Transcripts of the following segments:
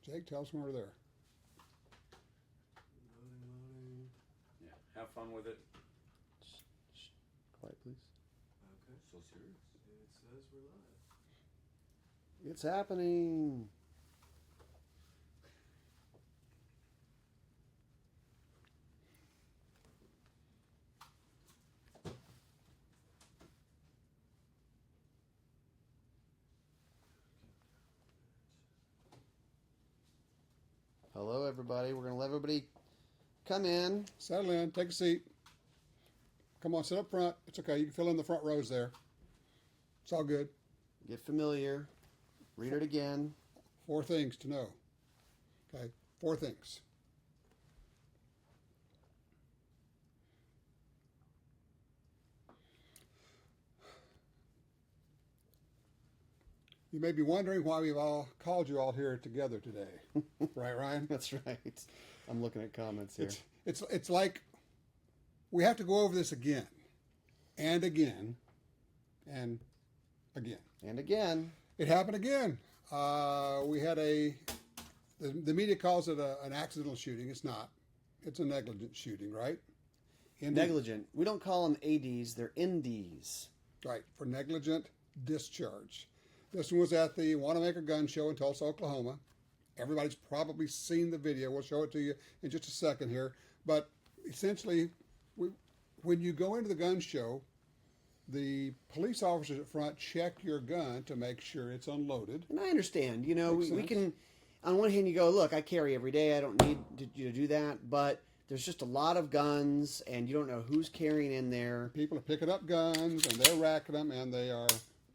Jake, tell us when we're there. Loading. Yeah. Have fun with it. Quiet, please. Okay. So serious. It says we're live. It's happening. Hello, everybody. We're going to let everybody come in. Settle in. Take a seat. Come on, sit up front. It's okay. You can fill in the front rows there. It's all good. Get familiar. Read it again. 4 things to know. Okay, 4 things. You may be wondering why we've all called you all here together today. Right, Ryan? That's right. I'm looking at comments here. It's like we have to go over this again and again and again. And again. It happened again. We had the media calls it an accidental shooting. It's not. It's a negligent shooting, right? Negligent. We don't call them ADs. They're NDs. Right, for negligent discharge. This one was at the Wanamaker Gun Show in Tulsa, Oklahoma. Everybody's probably seen the video. We'll show it to you in just a second here. But essentially, when you go into the gun show, the police officers at front check your gun to make sure it's unloaded. And I understand. You know, Makes we sense. can, on one hand, you go, look, I carry every day. I don't need you to do that. But there's just a lot of guns, and you don't know who's carrying in there. People are picking up guns, and they're racking them, and they are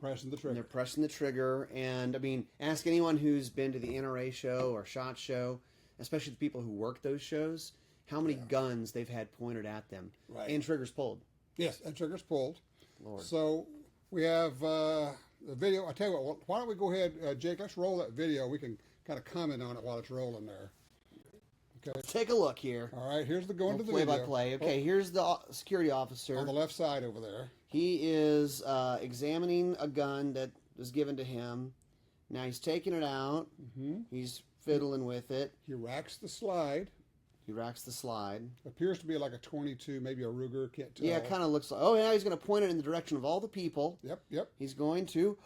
pressing the And trigger. they're pressing the trigger. And, I mean, ask anyone who's been to the NRA show or SHOT Show, especially the people who work those shows, how many guns they've had pointed at them. Right. And triggers pulled. Yes, and trigger's pulled. Lord. So we have the video. I tell you what, why don't we go ahead, Jake, let's roll that video. We can kind of comment on it while it's rolling there. Okay. Take a look here. All right, here's the going to the Play video. by play. Okay, here's the security officer. On the left side over there. He is examining a gun that was given to him. Now he's taking it out. Mm-hmm. He's fiddling with it. He racks the slide. He racks the slide. Appears to be like a 22, maybe a Ruger, can't tell. Yeah, it kind of looks like... Oh, now he's going to point it in the direction of all the people. Yep. He's going to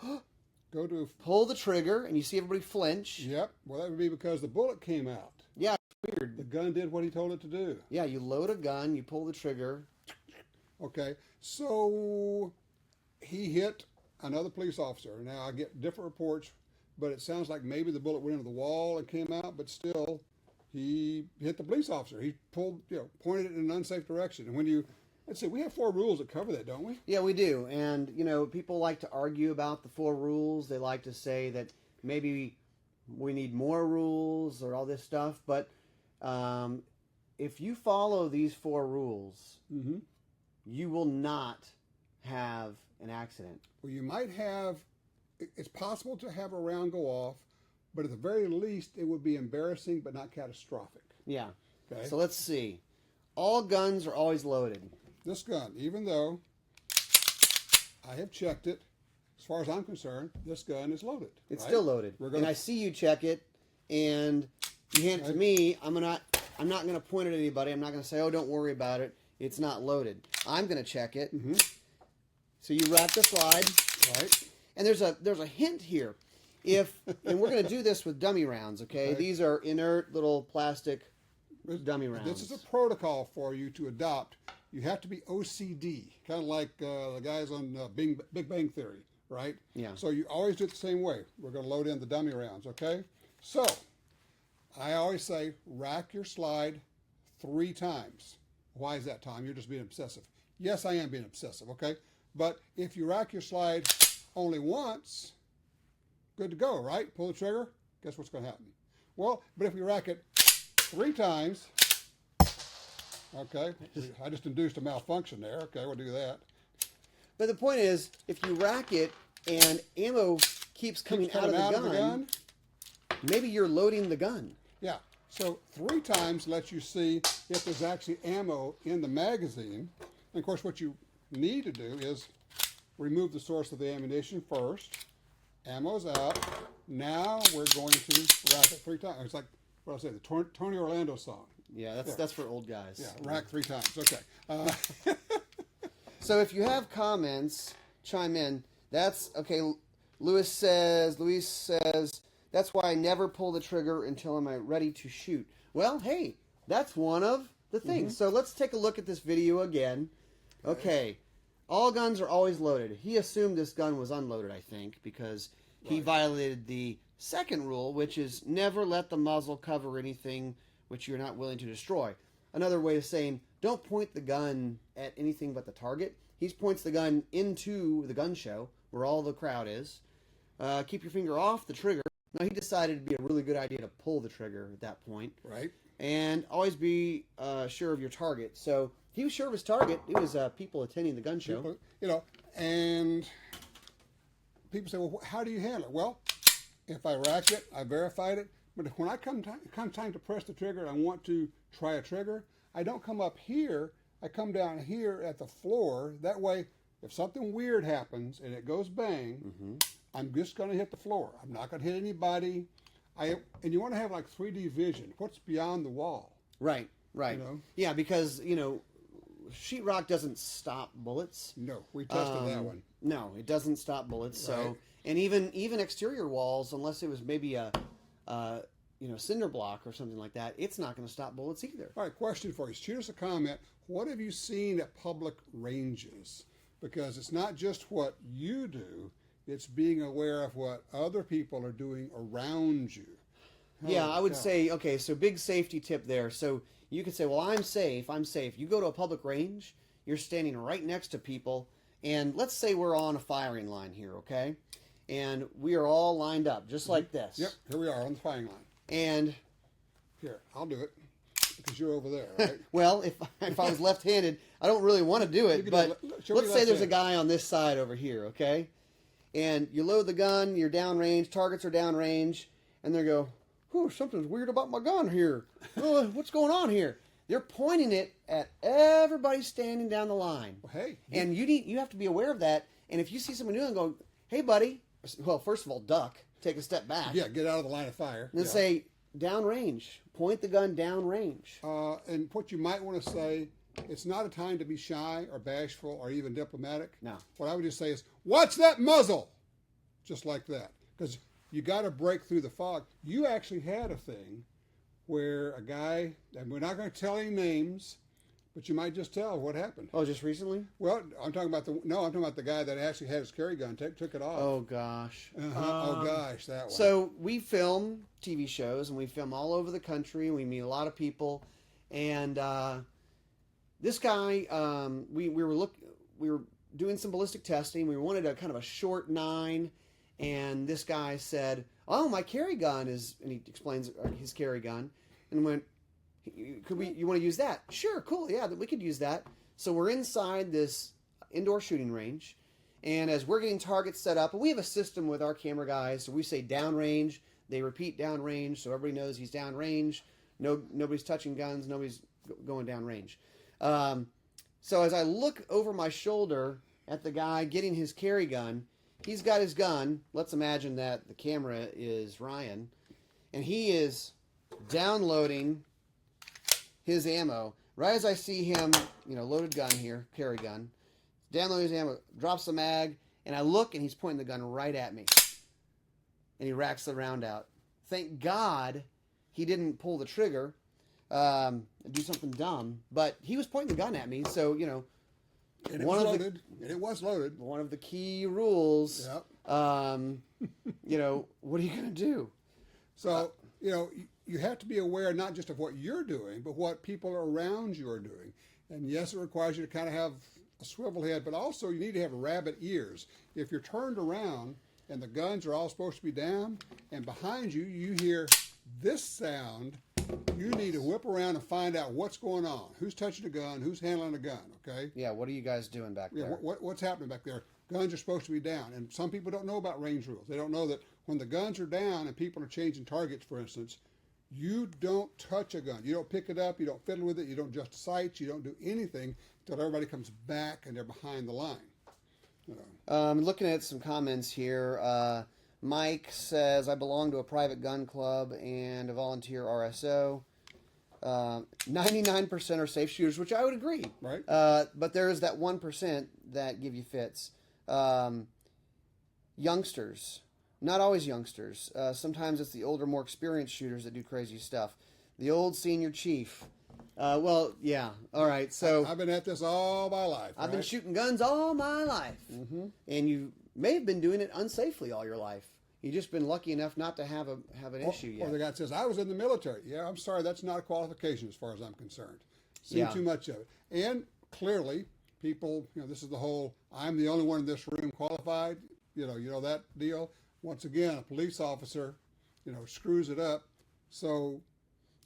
Go to... pull the trigger, and you see everybody flinch. Yep. Well, that would be because the bullet came out. Yeah, weird. The gun did what he told it to do. Yeah, you load a gun, you pull the trigger. Okay, so he hit another police officer. Now, I get different reports, but it sounds like maybe the bullet went into the wall and came out, but still, he hit the police officer. He pulled, pointed it in an unsafe direction. And when you, let's see, we have 4 rules that cover that, don't we? Yeah, we do. And, people like to argue about the 4 rules. They like to say that maybe we need more rules or all this stuff. But if you follow these 4 rules, Mm-hmm. you will not have an accident. Well, you might have, it's possible to have a round go off, but at the very least, it would be embarrassing but not catastrophic. Yeah. Okay. So let's see. All guns are always loaded. This gun, even though I have checked it, as far as I'm concerned, this gun is loaded. It's right? still loaded. We're gonna, And I see you check it, and you hand it to me. I'm not going to point it at anybody. I'm not going to say, oh, don't worry about it. It's not loaded. I'm going to check it. Mm-hmm. So you wrap the slide. Right. And there's a hint here. And we're going to do this with dummy rounds, okay? These are inert little plastic dummy rounds. This is a protocol for you to adopt. You have to be OCD, kind of like the guys on Big Bang Theory, right? Yeah. So you always do it the same way. We're going to load in the dummy rounds, okay? So I always say rack your slide 3 times. Why is that, Tom? You're just being obsessive. Yes, I am being obsessive, okay? But if you rack your slide only once, good to go, right? Pull the trigger, guess what's going to happen? Well, but if you rack it 3 times, okay, I just induced a malfunction there. Okay, we'll do that. But the point is, if you rack it and ammo keeps coming out of the gun, maybe you're loading the gun. Yeah, so 3 times lets you see if there's actually ammo in the magazine. And of course, what you need to do is remove the source of the ammunition first. ammo's out. Now we're going to rack it 3 times. It's like what I said, the Tony Orlando song. Yeah, that's for old guys. Yeah, rack 3 times. Okay. So if you have comments, chime in. That's okay. Luis says, that's why I never pull the trigger until I'm ready to shoot. Well, hey, that's one of the things. So let's take a look at this video again. Okay. All guns are always loaded. He assumed this gun was unloaded, I think, because he violated the second rule, which is never let the muzzle cover anything which you're not willing to destroy. Another way of saying, don't point the gun at anything but the target. He points the gun into the gun show, where all the crowd is. Keep your finger off the trigger. Now, he decided it'd be a really good idea to pull the trigger at that point. Right. And always be sure of your target. So he was sure of his target. It was people attending the gun show. People, and people say, well, how do you handle it? Well, if I rack it, I verified it. But when I come time to press the trigger and I want to try a trigger, I don't come up here. I come down here at the floor. That way, if something weird happens and it goes bang, I'm just going to hit the floor. I'm not going to hit anybody. And you want to have like 3D vision. What's beyond the wall? Right. Yeah, because, sheetrock doesn't stop bullets. No, we tested that one. No, it doesn't stop bullets. Right. So, and even exterior walls, unless it was maybe a cinder block or something like that, it's not going to stop bullets either. All right, question for you. Shoot us a comment. What have you seen at public ranges? Because it's not just what you do, it's being aware of what other people are doing around you. Yeah, I would say, okay, so big safety tip there. So you could say, well, I'm safe. You go to a public range, you're standing right next to people, and let's say we're on a firing line here, okay? And we are all lined up, just like this. Yep, here we are on the firing line. And here, I'll do it, because you're over there, right? well, if I was left-handed, I don't really want to do it, but let's say there's a guy on this side over here, okay? And you load the gun, you're downrange, targets are downrange, and they go, "Whew, something's weird about my gun here. What's going on here?" They're pointing it at everybody standing down the line. Well, hey. And you have to be aware of that. And if you see someone doing it, go, "Hey, buddy," well, first of all, duck, take a step back. Yeah, get out of the line of fire. And then say, downrange. Point the gun downrange. And what you might want to say, it's not a time to be shy or bashful or even diplomatic. No. What I would just say is, "Watch that muzzle!" Just like that. Because you got to break through the fog. You actually had a thing where a guy, and we're not going to tell any names, but you might just tell what happened. Oh, just recently? Well, I'm talking about the guy that actually had his carry gun, took it off. Oh, gosh. Oh, gosh, that one. So we film TV shows, and we film all over the country, and we meet a lot of people. And this guy, we were doing some ballistic testing. We wanted a kind of a short 9, and this guy said, "Oh, my carry gun is," and he explains his carry gun, and went, "You want to use that?" "Sure, cool, yeah, we could use that." So we're inside this indoor shooting range, and as we're getting targets set up, and we have a system with our camera guys, so we say downrange, they repeat downrange, so everybody knows he's downrange. Nobody's touching guns, nobody's going downrange. So as I look over my shoulder at the guy getting his carry gun, he's got his gun. Let's imagine that the camera is Ryan, and he is downloading his ammo. Right as I see him, loaded gun here, carry gun, downloading his ammo, drops the mag, and I look, and he's pointing the gun right at me. And he racks the round out. Thank God he didn't pull the trigger, do something dumb, but he was pointing the gun at me, so, and it was loaded. One of the key rules, Yep. What are you going to do? So, you have to be aware not just of what you're doing, but what people around you are doing. And yes, it requires you to kind of have a swivel head, but also you need to have rabbit ears. If you're turned around and the guns are all supposed to be down, and behind you, you hear this sound, you need to whip around and find out what's going on. Who's touching a gun? Who's handling a gun? Okay? Yeah, what are you guys doing back there? What's happening back there? Guns are supposed to be down. And some people don't know about range rules. They don't know that when the guns are down and people are changing targets, for instance, you don't touch a gun. You don't pick it up. You don't fiddle with it. You don't adjust the sights. You don't do anything until everybody comes back and they're behind the line. Looking at some comments here. Mike says, I belong to a private gun club and a volunteer RSO. 99% are safe shooters, which I would agree. Right. But there is that 1% that give you fits. Youngsters. Not always youngsters. Sometimes it's the older, more experienced shooters that do crazy stuff. The old senior chief. Well, yeah. All right. So I've been at this all my life. I've been right? shooting guns all my life. Mm-hmm. And you may have been doing it unsafely all your life. You've just been lucky enough not to have an issue yet. Or the guy says, I was in the military. Yeah, I'm sorry, that's not a qualification as far as I'm concerned. Seen Yeah. too much of it. And clearly, people, this is the whole, I'm the only one in this room qualified, you know that deal. Once again, a police officer, screws it up. So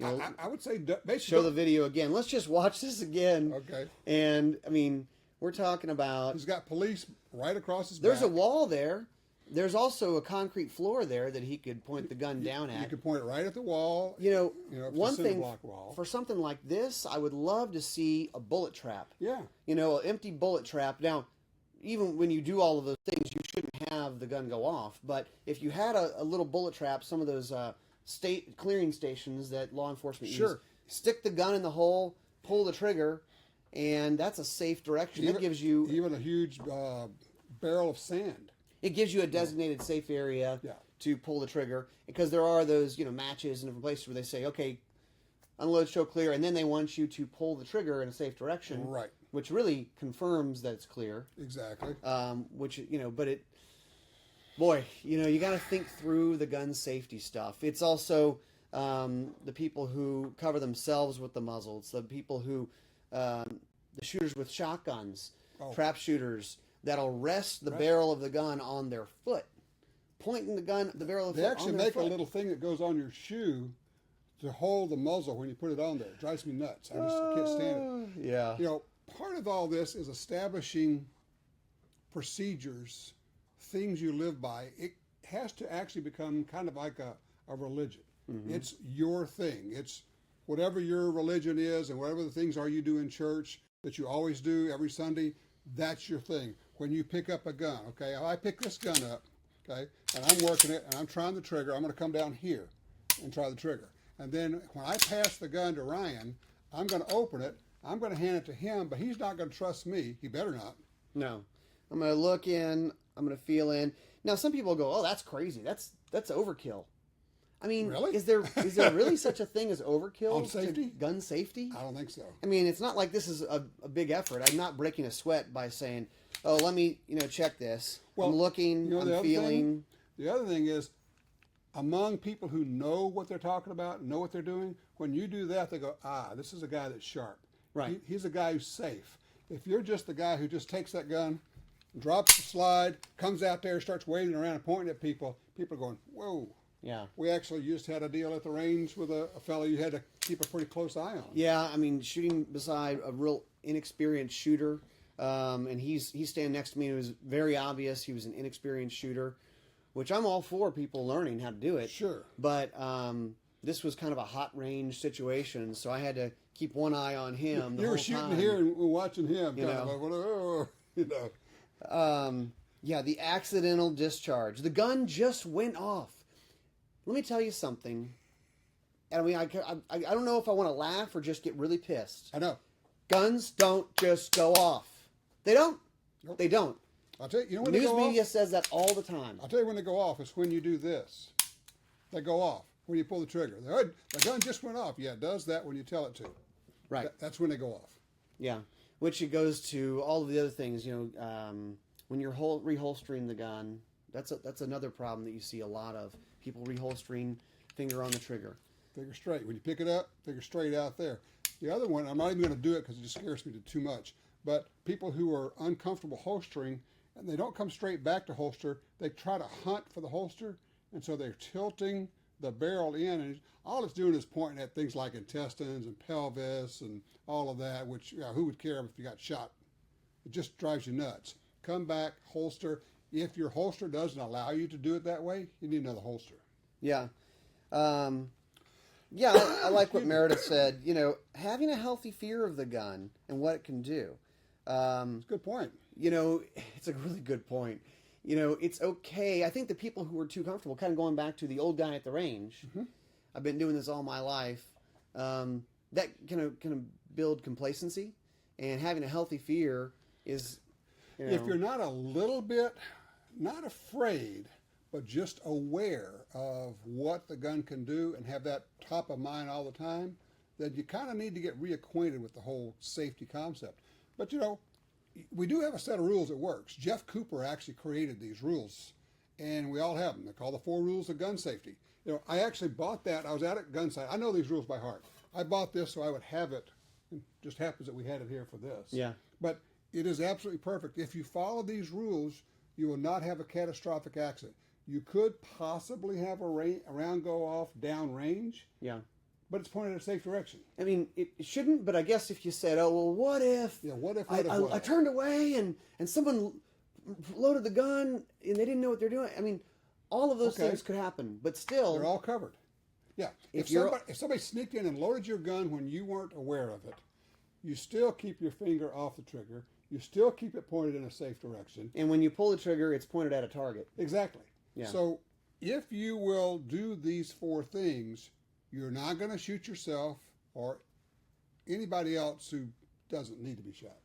I would say basically. Show the video again. Let's just watch this again. Okay. And, I mean, we're talking about... He's got police right across his There's back. a wall there. There's also a concrete floor there that he could point the gun down at. You could point it right at the wall. One cinder thing block wall. for something like this, I would love to see a bullet trap. Yeah. An empty bullet trap. Now, even when you do all of those things, you shouldn't have the gun go off. But if you had a little bullet trap, some of those state clearing stations that law enforcement use, stick the gun in the hole, pull the trigger, and that's a safe direction. That gives you even a huge barrel of sand. It gives you a designated safe area to pull the trigger, because there are those matches in different places where they say, okay, unload, show clear, and then they want you to pull the trigger in a safe direction, Right. which really confirms that it's clear. Exactly. But it, boy, you got to think through the gun safety stuff. It's also the people who cover themselves with the muzzle. It's the people who, the shooters with shotguns, trap shooters, that'll rest the barrel of the gun on their foot, pointing the barrel of the foot on their foot. They actually make a little thing that goes on your shoe to hold the muzzle when you put it on there. It drives me nuts. I can't stand it. Yeah. Part of all this is establishing procedures, things you live by. It has to actually become kind of like a religion. Mm-hmm. It's your thing. It's whatever your religion is and whatever the things are you do in church that you always do every Sunday, that's your thing. When you pick up a gun, okay, I pick this gun up, okay, and I'm working it, and I'm trying the trigger. I'm going to come down here and try the trigger. And then when I pass the gun to Ryan, I'm going to open it. I'm going to hand it to him, but he's not going to trust me. He better not. No. I'm going to look in. I'm going to feel in. Now, some people go, oh, that's crazy. That's overkill. I mean, really? is there really such a thing as overkill on safety? Gun safety? I don't think so. I mean, it's not like this is a big effort. I'm not breaking a sweat by saying, oh, let me, check this. Well, I'm looking, I'm feeling. The other thing is, among people who know what they're talking about, know what they're doing, when you do that, they go, this is a guy that's sharp. Right. He's a guy who's safe. If you're just the guy who just takes that gun, drops the slide, comes out there, starts waving around and pointing at people, people are going, whoa. Yeah. We actually just had a deal at the range with a fellow you had to keep a pretty close eye on. Yeah, I mean, shooting beside a real inexperienced shooter, and he's standing next to me, and it was very obvious he was an inexperienced shooter, which I'm all for people learning how to do it. Sure. But this was kind of a hot range situation, so I had to keep one eye on him the whole time. You were shooting here and watching him. Yeah, the accidental discharge. The gun just went off. Let me tell you something. I mean, I don't know if I want to laugh or just get really pissed. I know. Guns don't just go off. They don't. Nope. They don't. I'll tell you, when News they go media off, says that all the time. I'll tell you when they go off. It's when you do this. They go off when you pull the trigger. The gun just went off. Yeah, it does that when you tell it to. Right. That's when they go off. Yeah. Which it goes to all of the other things. When you're reholstering the gun, that's another problem that you see a lot of. People reholstering, finger on the trigger. Figure straight. When you pick it up, figure straight out there. The other one, I'm not even going to do it because it just scares me too much. But people who are uncomfortable holstering, and they don't come straight back to holster, they try to hunt for the holster, and so they're tilting the barrel in, and all it's doing is pointing at things like intestines and pelvis and all of that, which who would care if you got shot? It just drives you nuts. Come back, holster. If your holster doesn't allow you to do it that way, you need another holster. Yeah. I like what Meredith said. Having a healthy fear of the gun and what it can do. It's a good point. It's a really good point. it's okay. I think the people who are too comfortable, kind of going back to the old guy at the range, I've been doing this all my life, that can build complacency, and having a healthy fear is, If you're not a little bit, not afraid, but just aware of what the gun can do and have that top of mind all the time, then you kind of need to get reacquainted with the whole safety concept. But we do have a set of rules that works. Jeff Cooper actually created these rules, and we all have them. They're called the 4 Rules of Gun Safety. I actually bought that. I was at a gun site. I know these rules by heart. I bought this so I would have it. It just happens that we had it here for this. Yeah. But it is absolutely perfect. If you follow these rules, you will not have a catastrophic accident. You could possibly have a round go off downrange. Yeah. But it's pointed in a safe direction. I mean, it shouldn't, but I guess if you said, oh, well, what if? Yeah, what if? I turned away and someone loaded the gun and they didn't know what they're doing. I mean, all of those things could happen, but still. They're all covered. Yeah. If somebody sneaked in and loaded your gun when you weren't aware of it, you still keep your finger off the trigger. You still keep it pointed in a safe direction. And when you pull the trigger, it's pointed at a target. Exactly. Yeah. So if you will do these 4 things, you're not going to shoot yourself or anybody else who doesn't need to be shot.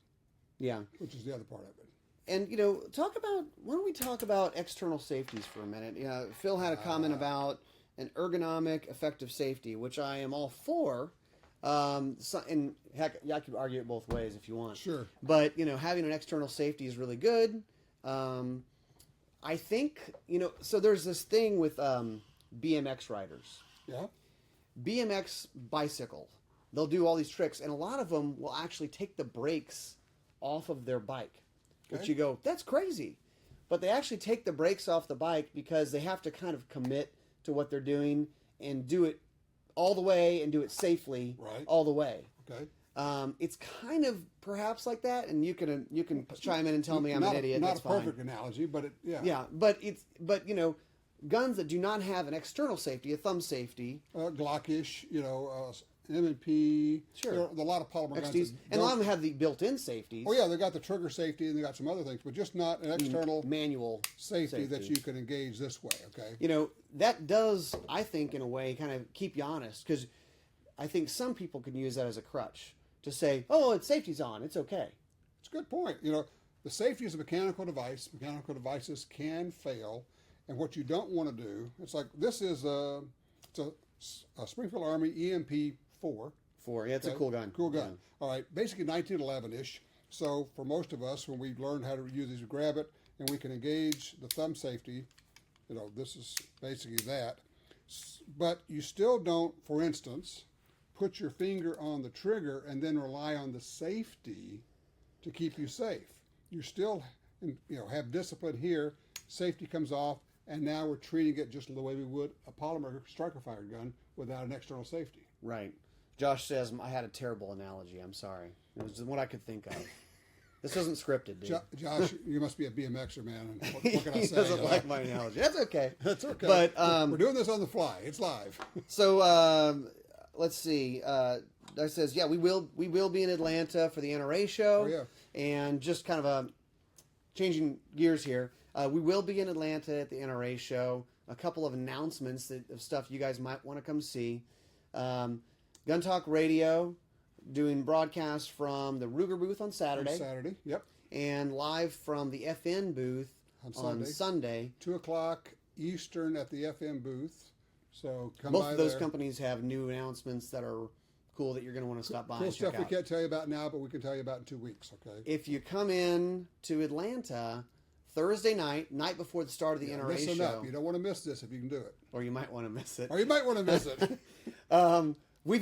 Yeah. Which is the other part of it. And, why don't we talk about external safeties for a minute? Phil had a comment about an ergonomic, effective safety, which I am all for. And heck, I could argue it both ways if you want. Sure. But, having an external safety is really good. I think, so there's this thing with BMX riders. Yeah. BMX bicycle. They'll do all these tricks, and a lot of them will actually take the brakes off of their bike. Okay. Which you go, that's crazy. But they actually take the brakes off the bike because they have to kind of commit to what they're doing and do it all the way and do it safely all the way. Okay. It's kind of perhaps like that, and you can chime in and tell me I'm an idiot. Not that's a fine. perfect analogy, but yeah. Yeah, but guns that do not have an external safety, a thumb safety, Glockish, M&P. Sure. There are a lot of polymer guns. XTs, and a lot of them have the built-in safeties. Oh yeah, they got the trigger safety and they got some other things, but just not an external manual safety that you can engage this way. Okay. That does, I think, in a way, kind of keep you honest, because I think some people can use that as a crutch to say, "Oh, it's safety's on, it's okay." It's a good point. The safety is a mechanical device. Mechanical devices can fail, and what you don't want to do, it's like this is a Springfield Army EMP-4. Yeah, it's a cool gun. Cool gun. Yeah. All right, basically 1911-ish. So for most of us, when we learned how to use these, we grab it and we can engage the thumb safety. This is basically that. But you still don't, for instance, put your finger on the trigger and then rely on the safety to keep you safe. You still, have discipline here. Safety comes off, and now we're treating it just the way we would a polymer striker-fired gun without an external safety. Right. Josh says I had a terrible analogy. I'm sorry. It was just what I could think of. This isn't scripted, dude. Josh, you must be a BMXer, man. And what can I say? He doesn't like my analogy. That's okay. That's okay. But we're doing this on the fly. It's live. So let's see. That says, yeah, we will be in Atlanta for the NRA show. Oh, yeah. And just kind of changing gears here, we will be in Atlanta at the NRA show. A couple of announcements of stuff you guys might want to come see. Gun Talk Radio doing broadcasts from the Ruger booth on Saturday. Yep. And live from the FN booth on Sunday. 2 o'clock Eastern at the FM booth. So come Both by of those there. companies have new announcements that are cool that you're going to want to stop by Cool and check stuff out. we can't tell you about now, but we can tell you about in 2 weeks, okay? If you come in to Atlanta Thursday night before the start of the NRA Listen show, up. You don't want to miss this if you can do it. or you might want to miss it. Or you might want to miss it. We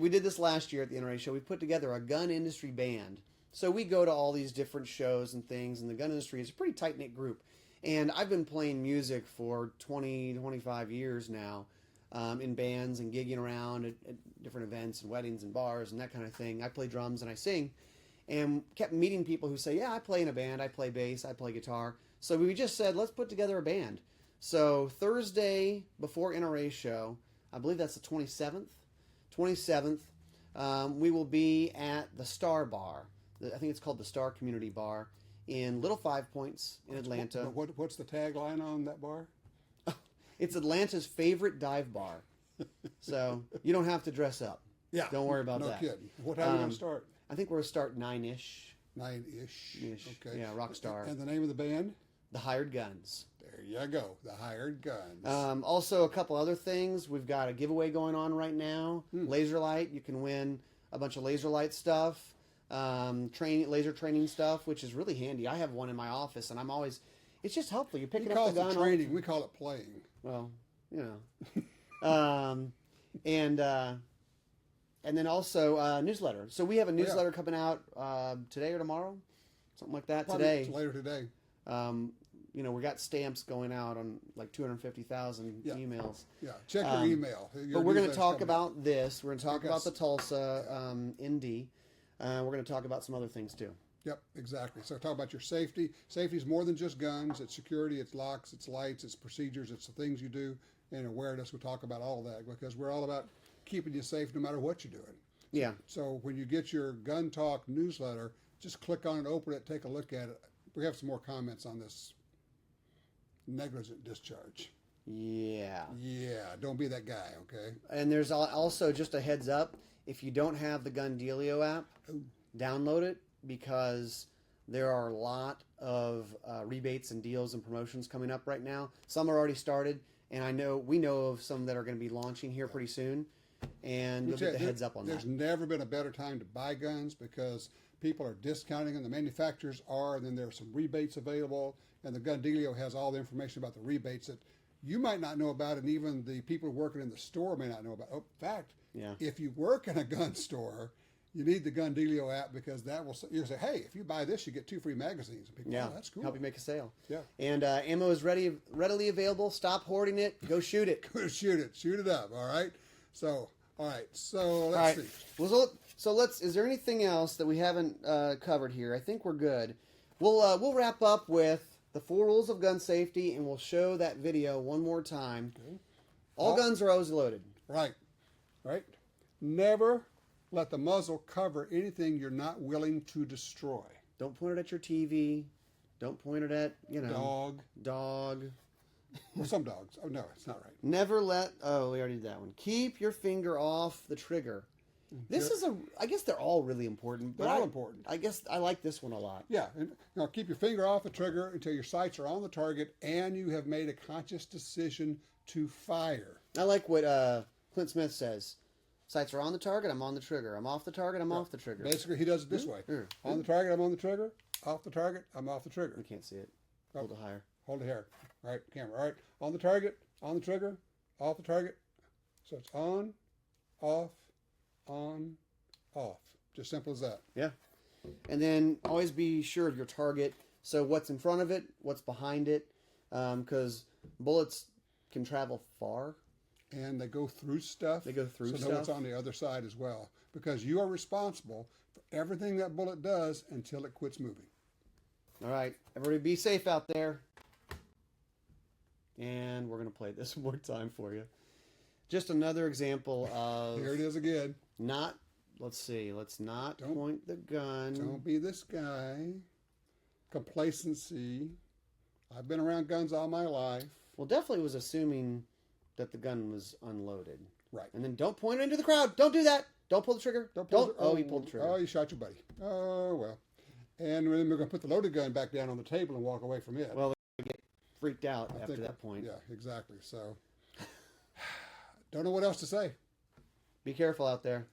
did this last year at the NRA show. We put together a gun industry band. So we go to all these different shows and things, and the gun industry is a pretty tight-knit group. And I've been playing music for 20, 25 years now in bands and gigging around at different events and weddings and bars and that kind of thing. I play drums and I sing, and kept meeting people who say, yeah, I play in a band, I play bass, I play guitar. So we just said, let's put together a band. So Thursday before NRA show, I believe that's the 27th, we will be at the Star Bar. I think it's called the Star Community Bar in Little Five Points in Atlanta. What's the tagline on that bar? It's Atlanta's favorite dive bar. So you don't have to dress up. Yeah. Don't worry about that. No kidding. What time are we going to start? I think we're going to start 9-ish. 9-ish. Okay. Yeah, Rockstar. And the name of the band? The Hired Guns. There you go. The Hired Guns. Also, a couple other things. We've got a giveaway going on right now. Laser light. You can win a bunch of laser light stuff. Laser training stuff, which is really handy. I have one in my office, and I'm always... It's just helpful. You're picking up the gun. Training. We call it playing. Well, you know. And then also newsletter. So we have a newsletter coming out today or tomorrow, something like that. Probably later today. You know, we got stamps going out on like 250,000 emails. Yeah, check your email. But we're going to talk about this. We're going to talk about the Tulsa ND. We're going to talk about some other things too. Yep, exactly. So talk about your safety. Safety is more than just guns. It's security, it's locks, it's lights, it's procedures, it's the things you do, and awareness. We'll talk about all that because we're all about keeping you safe no matter what you're doing. Yeah. So when you get your Gun Talk newsletter, just click on it, open it, take a look at it. We have some more comments on this negligent discharge. Yeah. Yeah, don't be that guy, okay? And there's also just a heads up, if you don't have the Gun Dealio app, download it because there are a lot of rebates and deals and promotions coming up right now. Some are already started, and we know of some that are going to be launching here pretty soon, and you'll get the heads up on that. There's never been a better time to buy guns because people are discounting them, the manufacturers are, and then there's some rebates available, and the Gun Dealio has all the information about the rebates that you might not know about, and even the people working in the store may not know about. Oh, in fact, if you work in a gun store, you need the Gun Dealio app because that will, you'll say, hey, if you buy this, you get 2 free magazines. And people, oh, that's cool. Help you make a sale. Yeah. And ammo is readily available. Stop hoarding it. Go shoot it. Go shoot it. Shoot it up, all right? So, all right. So, let's see. Well, is there anything else that we haven't covered here? I think we're good. We'll wrap up with the 4 rules of gun safety, and we'll show that video one more time. Okay. All guns are always loaded. Right. Right. Never let the muzzle cover anything you're not willing to destroy. Don't point it at your TV. Don't point it at, Dog. Well, some dogs. Oh, no, it's not right. Never let... Oh, we already did that one. Keep your finger off the trigger. This is I guess they're all really important. They're all important. I guess I like this one a lot. Yeah. And, keep your finger off the trigger until your sights are on the target and you have made a conscious decision to fire. I like what Clint Smith says. Sights are on the target, I'm on the trigger. I'm off the target, I'm off the trigger. Basically, he does it this way. On the target, I'm on the trigger. Off the target, I'm off the trigger. We can't see it. Hold it higher. Hold it higher. All right, camera. All right. On the target, on the trigger, off the target. So it's on, off, on, off. Just simple as that. Yeah. And then always be sure of your target. So what's in front of it, what's behind it, because bullets can travel far. And they go through stuff. They go through stuff. So know what's on the other side as well. Because you are responsible for everything that bullet does until it quits moving. All right. Everybody be safe out there. And we're going to play this one more time for you. Just another example of... Here it is again. Let's not point the gun. Don't be this guy. Complacency. I've been around guns all my life. Well, definitely was assuming that the gun was unloaded. Right. And then don't point it into the crowd. Don't do that. Don't pull the trigger. He pulled the trigger. Oh, you shot your buddy. Oh, well. And then we're going to put the loaded gun back down on the table and walk away from it. Well, they get freaked out after that point. Yeah, exactly. So, don't know what else to say. Be careful out there.